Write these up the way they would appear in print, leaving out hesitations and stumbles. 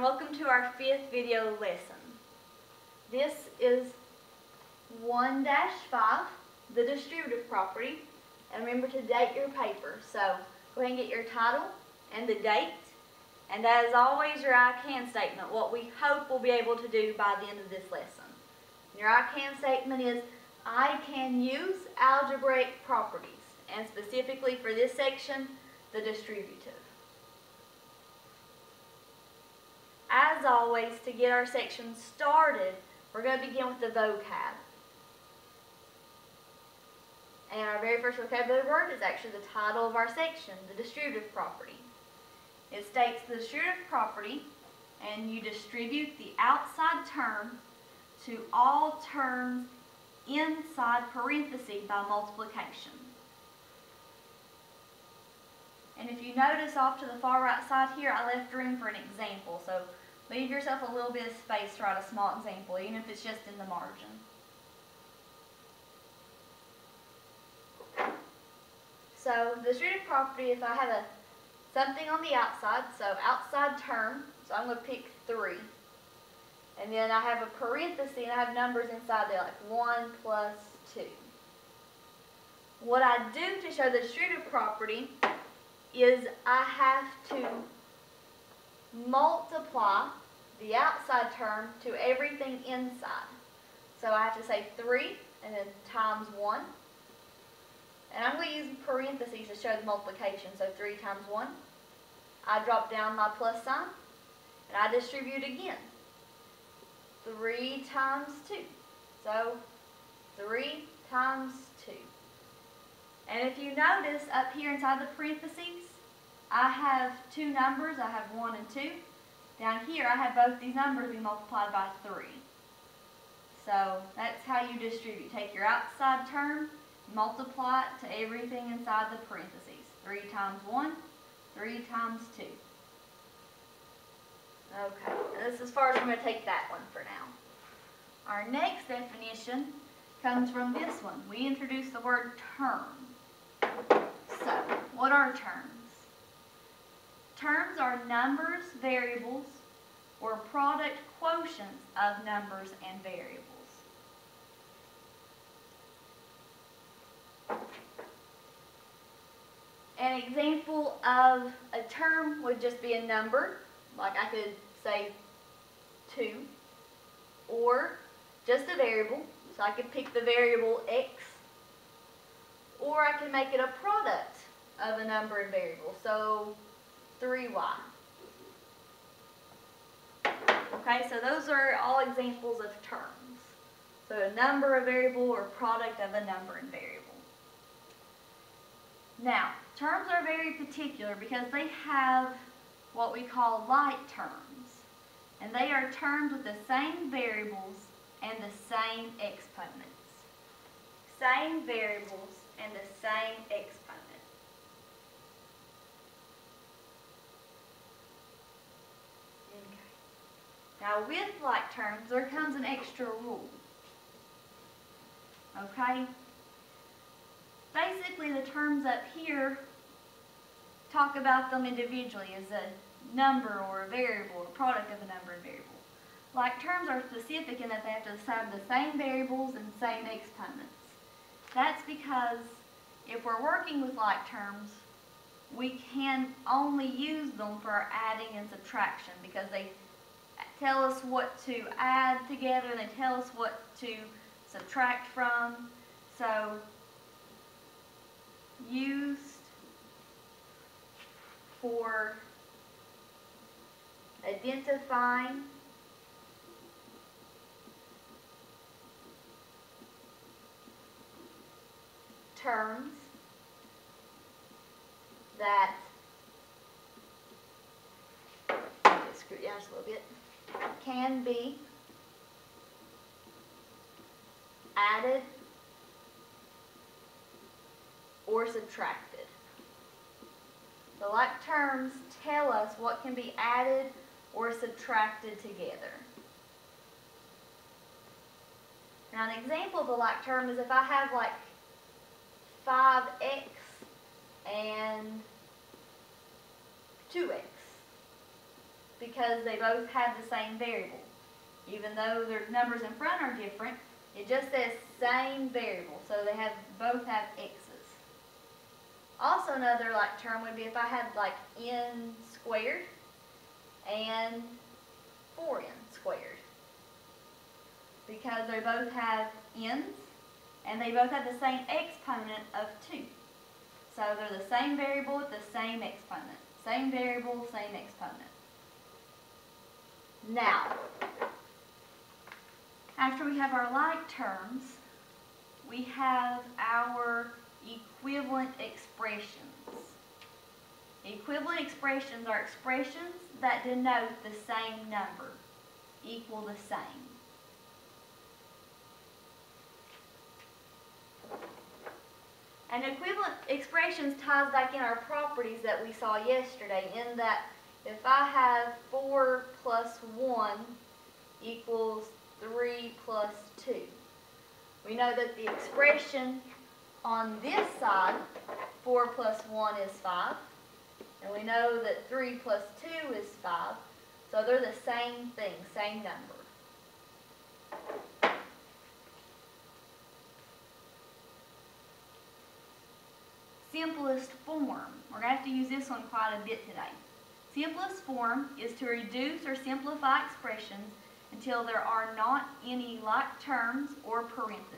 welcome to our 5th video lesson. This is 1-5, the distributive property, and remember to date your paper. So go ahead and get your title and the date, and as always your I can statement, what we hope we'll be able to do by the end of this lesson. Your I can statement is, I can use algebraic properties, and specifically for this section, the distributive. As always, to get our section started, we're going to begin with the vocab. And our very first vocabulary word is actually the title of our section, the distributive property. It states the distributive property, and you distribute the outside term to all terms inside parentheses by multiplication. And if you notice off to the far right side here, I left room for an example. So leave yourself a little bit of space to write a small example, even if it's just in the margin. So the distributive property, if I have something on the outside, so outside term, so I'm going to pick 3. And then I have a parenthesis and I have numbers inside there, like 1 plus 2. What I do to show the distributive property is I have to multiply the outside term to everything inside. So I have to say 3 and then times 1. And I'm going to use parentheses to show the multiplication. So 3 times 1. I drop down my plus sign and I distribute again. 3 times 2. So 3 times 2. And if you notice up here inside the parentheses, I have 2 numbers. I have 1 and 2. Down here I have both these numbers being multiplied by 3. So that's how you distribute. Take your outside term, multiply it to everything inside the parentheses. 3 times 1, 3 times 2. Okay, this is as far as I'm going to take that one for now. Our next definition comes from this one. We introduced the word term. So, what are terms? Terms are numbers, variables, or product quotients of numbers and variables. An example of a term would just be a number, like I could say 2, or just a variable, so I could pick the variable x, or I can make it a product of a number and variable, so 3y. Okay, so those are all examples of terms. So a number, a variable, or product of a number and variable. Now, terms are very particular because they have what we call like terms. And they are terms with the same variables and the same exponents. Same variables and the same exponents. Okay. Now with like terms, there comes an extra rule. Okay? Basically the terms up here talk about them individually as a number or a variable, a product of a number and variable. Like terms are specific in that they have to have the same variables and same exponents. That's because if we're working with like terms, we can only use them for adding and subtraction because they tell us what to add together and they tell us what to subtract from. So, used for identifying terms that, screw it down just a little bit, can be added or subtracted. The like terms tell us what can be added or subtracted together. Now an example of a like term is if I have like 5x and 2x. because they both have the same variable. Even though their numbers in front are different, it just says same variable, so they both have x's. Also another like term would be if I had like n squared and 4n squared, because they both have n's and they both have the same exponent of 2. So they're the same variable with the same exponent. Same variable, same exponent. Now, after we have our like terms, we have our equivalent expressions. Equivalent expressions are expressions that denote the same number, equal the same. And equivalent expressions ties back in our properties that we saw yesterday, in that if I have 4 plus 1 equals 3 plus 2, we know that the expression on this side, 4 plus 1 is 5, and we know that 3 plus 2 is 5, so they're the same thing, same number. Simplest form. We're going to have to use this one quite a bit today. Simplest form is to reduce or simplify expressions until there are not any like terms or parentheses.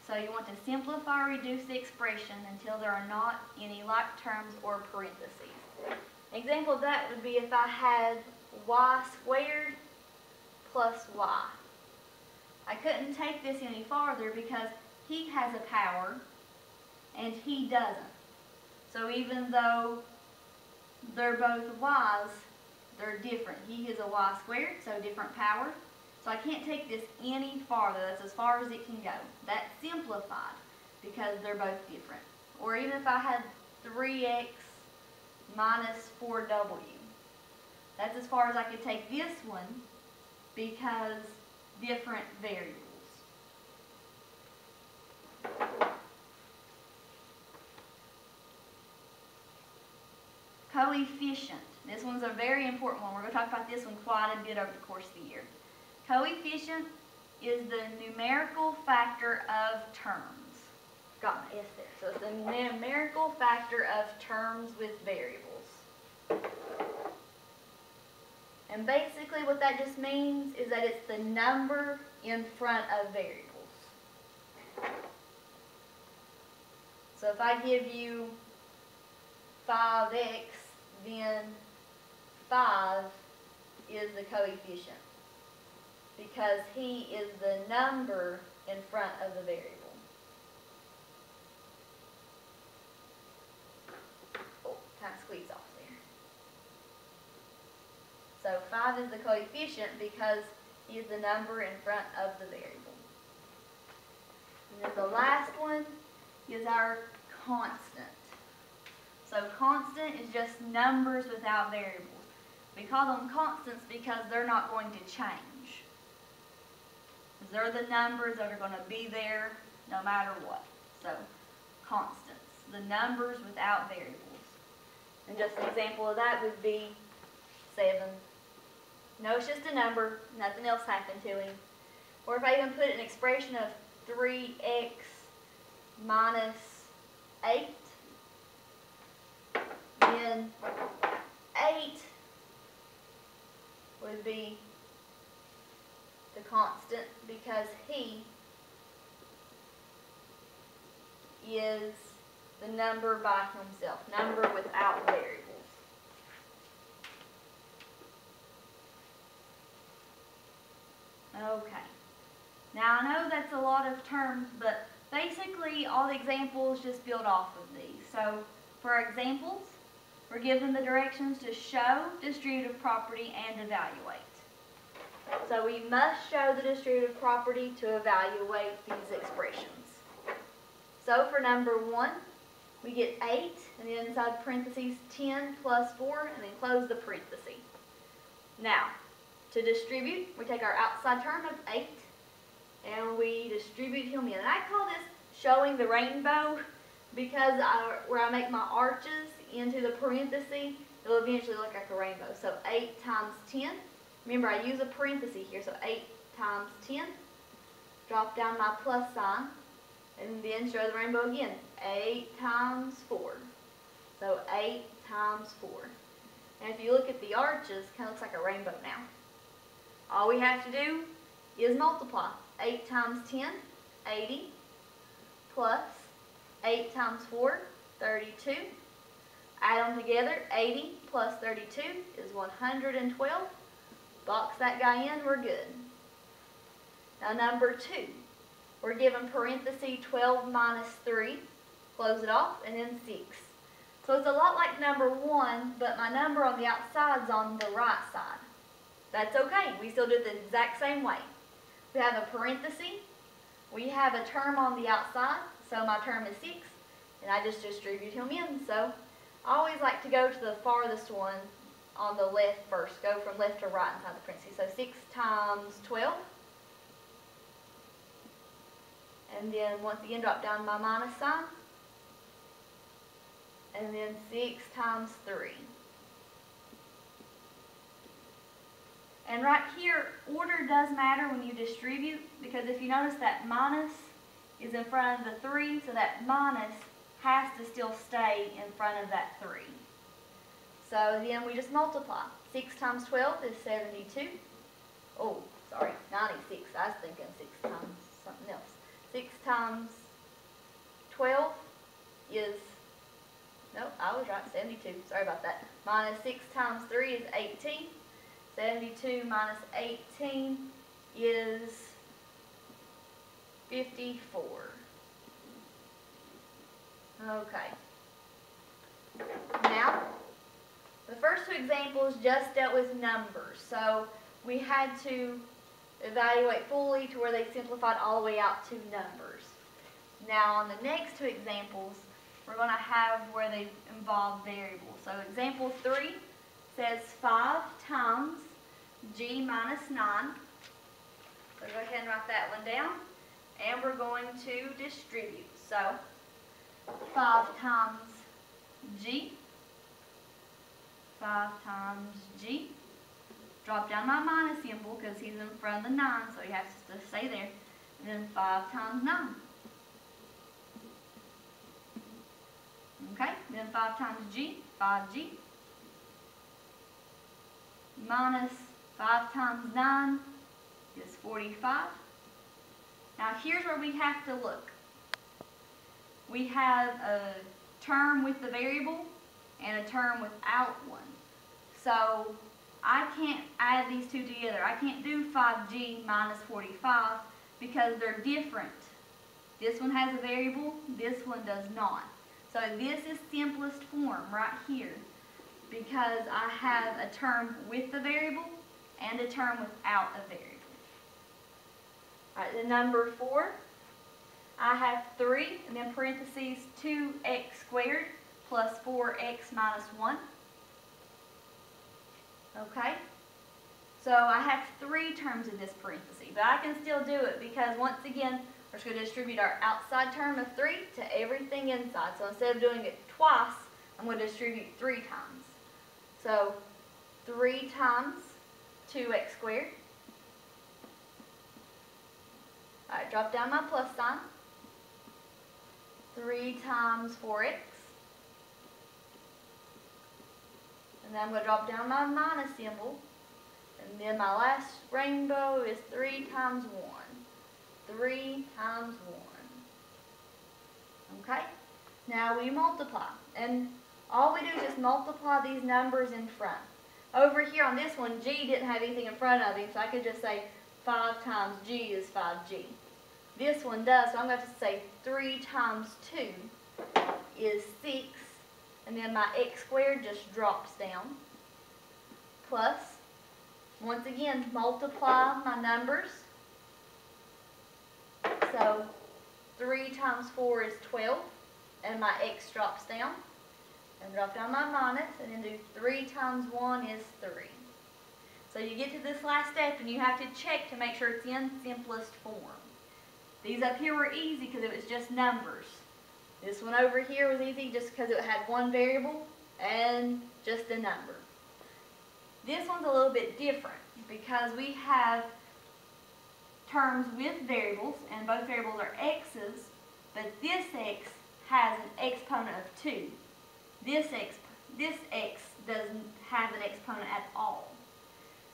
So you want to simplify or reduce the expression until there are not any like terms or parentheses. An example of that would be if I had y squared plus y. I couldn't take this any farther because he has a power and he doesn't. So even though they're both y's, they're different. He is a y squared, so different power. So I can't take this any farther. That's as far as it can go. That's simplified because they're both different. Or even if I had 3x minus 4w. That's as far as I could take this one because different variables. Coefficient. This one's a very important one. We're going to talk about this one quite a bit over the course of the year. Coefficient is the numerical factor of terms. Got my S there. So it's the numerical factor of terms with variables. And basically what that just means is that it's the number in front of variables. So if I give you 5x, then 5 is the coefficient because he is the number in front of the variable. Oh, kind of squeeze off there. So 5 is the coefficient because he is the number in front of the variable. And then the last one is our constant. So constant is just numbers without variables. We call them constants because they're not going to change. They're the numbers that are going to be there no matter what. So constants, the numbers without variables. And just an example of that would be 7. No, it's just a number, nothing else happened to him. Or if I even put an expression of 3x minus 8, then 8 would be the constant because he is the number by himself, number without variables. Okay. Now I know that's a lot of terms, but basically all the examples just build off of these. So for examples, we're given the directions to show distributive property and evaluate. So we must show the distributive property to evaluate these expressions. So for number 1, we get 8, and then inside parentheses 10 plus 4, and then close the parenthesis. Now, to distribute, we take our outside term of 8, and we distribute him in. And I call this showing the rainbow because where I make my arches into the parenthesis, it'll eventually look like a rainbow. So 8 times 10. Remember, I use a parenthesis here, so 8 times 10. Drop down my plus sign, and then show the rainbow again. 8 times 4. So 8 times 4. And if you look at the arches, it kind of looks like a rainbow now. All we have to do is multiply. 8 times 10, 80, plus 8 times 4, 32. Add them together, 80 plus 32 is 112. Box that guy in, we're good. Now number 2, we're given parenthesis 12 minus 3, close it off, and then 6. So it's a lot like number 1, but my number on the outside is on the right side. That's okay, we still do it the exact same way. We have a parenthesis, we have a term on the outside, so my term is 6, and I just distribute him in. So I always like to go to the farthest one on the left first, go from left to right inside the parentheses. So 6 times 12, and then once again drop down my minus sign, and then 6 times 3. And right here, order does matter when you distribute, because if you notice that minus is in front of the 3, so that minus has to still stay in front of that 3. So then we just multiply. 6 times 12 is 72. Oh, sorry, 96. I was thinking 6 times something else. 6 times 12 is, nope, I was right, 72. Sorry about that. Minus 6 times 3 is 18. 72 minus 18 is 54. Okay. Now, the first 2 examples just dealt with numbers, so we had to evaluate fully to where they simplified all the way out to numbers. Now, on the next 2 examples, we're going to have where they involve variables. So, example 3 says 5 times g minus 9. So, go ahead and write that one down. And we're going to distribute. So, 5 times g. 5 times g. Drop down my minus symbol because he's in front of the 9, so he has to stay there. And then 5 times 9. Okay, then 5 times g, 5g. Minus 5 times 9 is 45. Now here's where we have to look. We have a term with the variable and a term without one. So I can't add these 2 together. I can't do 5g minus 45 because they're different. This one has a variable, this one does not. So this is simplest form right here because I have a term with the variable and a term without a variable. All right, the number 4, I have 3 and then parentheses 2x squared plus 4x minus 1. Okay, so I have 3 terms in this parenthesis, but I can still do it because once again, we're just going to distribute our outside term of 3 to everything inside. So instead of doing it twice, I'm going to distribute 3 times. So 3 times 2x squared. All right, drop down my plus sign. 3 times 4x. And then I'm going to drop down my minus symbol. And then my last rainbow is 3 times 1. 3 times 1. Okay? Now we multiply. And all we do is just multiply these numbers in front. Over here on this one, g didn't have anything in front of him, so I could just say 5 times g is 5g. This one does, so I'm going to say 3 times 2 is 6. And then my x squared just drops down. Plus, once again, multiply my numbers. So 3 times 4 is 12, and my x drops down. And drop down my minus, and then do 3 times 1 is 3. So you get to this last step, and you have to check to make sure it's in simplest form. These up here were easy because it was just numbers. This one over here was easy just because it had one variable and just a number. This one's a little bit different because we have terms with variables, and both variables are x's, but this x has an exponent of 2. This x doesn't have an exponent at all.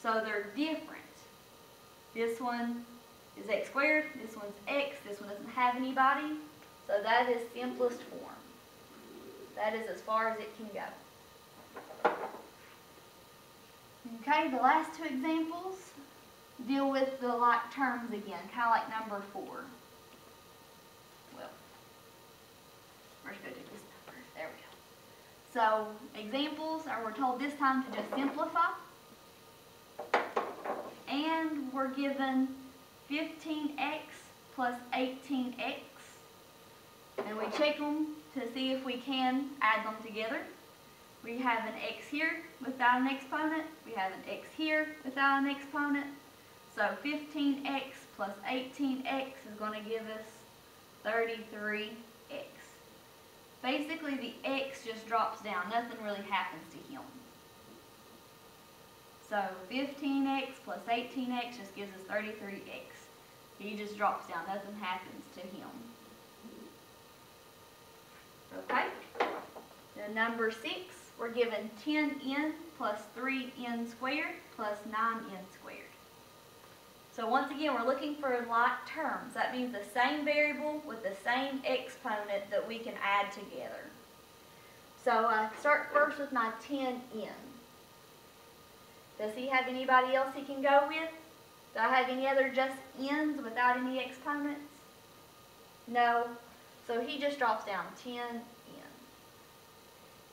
So they're different. This one is x squared, this one's x, this one doesn't have anybody. So that is simplest form. That is as far as it can go. Okay, the last two examples deal with the like terms again, kind of like number 4. Well, we're just going to do this number. There we go. So examples, are we're told this time to just simplify. And we're given 15x plus 18x. And we check them to see if we can add them together. We have an x here without an exponent. We have an x here without an exponent. So 15x plus 18x is going to give us 33x. Basically, the x just drops down. Nothing really happens to him. So 15x plus 18x just gives us 33x. He just drops down. Nothing happens to him. Okay? Then number 6, we're given 10n plus 3n squared plus 9n squared. So once again, we're looking for like terms. That means the same variable with the same exponent that we can add together. So I start first with my 10n. Does he have anybody else he can go with? Do I have any other just n's without any exponents? No. So he just drops down 10n.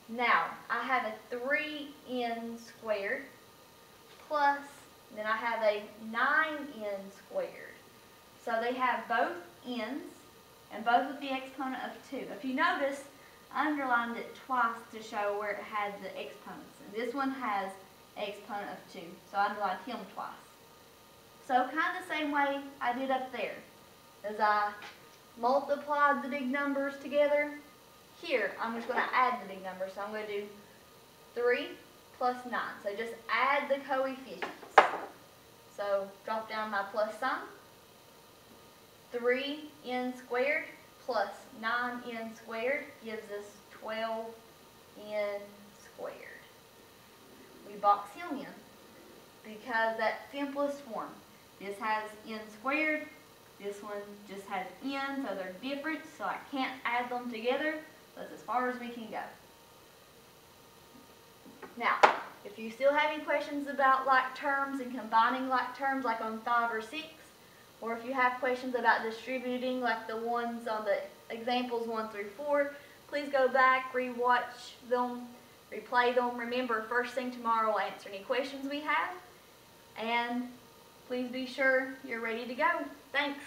Now, I have a 3n squared plus, then I have a 9n squared. So they have both n's and both with the exponent of 2. If you notice, I underlined it twice to show where it had the exponents. And this one has exponent of 2, so I underlined him twice. So kind of the same way I did up there. As I multiplied the big numbers together, here I'm just going to add the big numbers. So I'm going to do 3 plus 9. So just add the coefficients. So drop down my plus sign. 3n squared plus 9n squared gives us 12n squared. We box him in because that's simplest form. This has n squared, this one just has n, so they're different, so I can't add them together. That's as far as we can go. Now, if you still have any questions about like terms and combining like terms like on 5 or 6, or if you have questions about distributing like the ones on the examples 1 through 4, please go back, rewatch them, replay them. Remember, first thing tomorrow we'll answer any questions we have. And please be sure you're ready to go. Thanks.